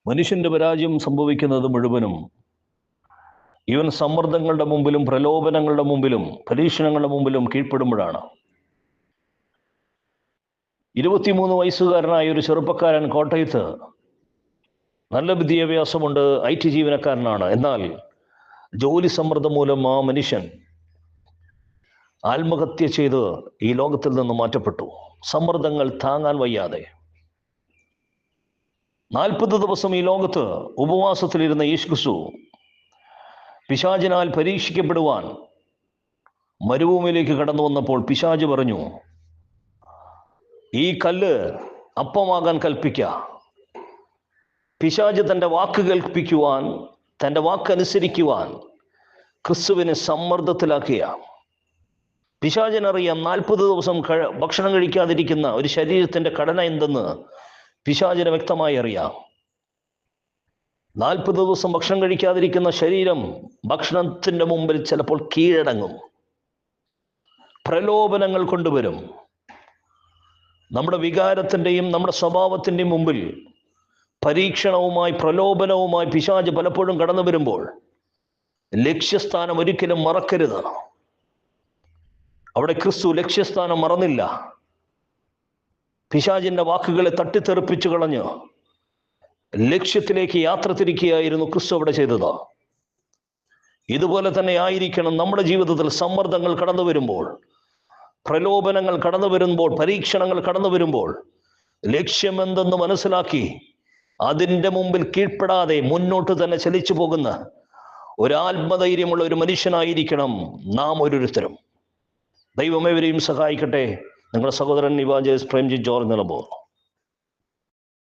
മനുഷ്യന്റെ പരാജയം സംഭവിക്കുന്നത് മുഴുവനും ഇവൻ സമ്മർദ്ദങ്ങളുടെ മുമ്പിലും പ്രലോഭനങ്ങളുടെ മുമ്പിലും പരീക്ഷണങ്ങളുടെ മുമ്പിലും കീഴ്പ്പെടുമ്പോഴാണ്. 23 വയസ്സുകാരനായ ഒരു ചെറുപ്പക്കാരൻ കോട്ടയത്ത് നല്ല വിദ്യാഭ്യാസമുണ്ട്, IT ജീവനക്കാരനാണ്. എന്നാൽ ജോലി സമ്മർദ്ദം മൂലം ആ മനുഷ്യൻ ആത്മഹത്യ ചെയ്ത് ഈ ലോകത്തിൽ നിന്ന് മാറ്റപ്പെട്ടു. സമ്മർദ്ദങ്ങൾ താങ്ങാൻ വയ്യാതെ 40 ദിവസം ഈ ലോകത്ത് ഉപവാസത്തിലിരുന്ന യേശുക്രിസ്തു പിശാചിനാൽ പരീക്ഷിക്കപ്പെടുവാൻ മരുഭൂമിയിലേക്ക് കടന്നു വന്നപ്പോൾ പിശാച് പറഞ്ഞു, ഈ കല്ല് അപ്പമാകാൻ കൽപ്പിക്ക. പിശാച് തൻ്റെ വാക്ക് കേൾപ്പിക്കുവാൻ, തൻ്റെ വാക്കനുസരിക്കുവാൻ ക്രിസ്തുവിനെ സമ്മർദ്ദത്തിലാക്കിയ. പിശാചിനറിയാം 40 ദിവസം ഭക്ഷണം കഴിക്കാതിരിക്കുന്ന ഒരു ശരീരത്തിൻ്റെ ഘടന എന്തെന്ന് പിശാചിന് വ്യക്തമായി അറിയാം. 40 ദിവസം ഭക്ഷണം കഴിക്കാതിരിക്കുന്ന ശരീരം ഭക്ഷണത്തിൻ്റെ മുമ്പിൽ ചിലപ്പോൾ കീഴടങ്ങും, പ്രലോഭനങ്ങൾ കൊണ്ടുവരും. നമ്മുടെ വികാരത്തിൻ്റെയും നമ്മുടെ സ്വഭാവത്തിൻ്റെയും മുമ്പിൽ പരീക്ഷണവുമായി പ്രലോഭനവുമായി പിശാച് പലപ്പോഴും കടന്നു വരുമ്പോൾ ലക്ഷ്യസ്ഥാനം ഒരിക്കലും മറക്കരുത്. അവിടെ ക്രിസ്തു ലക്ഷ്യസ്ഥാനം മറന്നില്ല. പിശാചിൻ്റെ വാക്കുകളെ തട്ടിത്തെറിപ്പിച്ചു കളഞ്ഞ് ലക്ഷ്യത്തിലേക്ക് യാത്ര തിരിക്കുകയായിരുന്നു ക്രിസ്തു അവിടെ ചെയ്തത്. ഇതുപോലെ തന്നെ ആയിരിക്കണം നമ്മുടെ ജീവിതത്തിൽ. സമ്മർദ്ദങ്ങൾ കടന്നു വരുമ്പോൾ, പ്രലോഭനങ്ങൾ കടന്നു വരുമ്പോൾ, പരീക്ഷണങ്ങൾ കടന്നു വരുമ്പോൾ ലക്ഷ്യമെന്തെന്ന് മനസ്സിലാക്കി അതിൻ്റെ മുമ്പിൽ കീഴ്പ്പെടാതെ മുന്നോട്ട് തന്നെ ചലിച്ചു പോകുന്ന ഒരു ആത്മധൈര്യമുള്ള ഒരു മനുഷ്യനായിരിക്കണം നാം ഓരോരുത്തരും. ദൈവമേവരെയും സഹായിക്കട്ടെ. നിങ്ങളുടെ സഹോദരൻ ഇവാഞ്ചലിസ്റ്റ് പ്രേംജിത്ത് ജോർജ് നിലമ്പൂർ.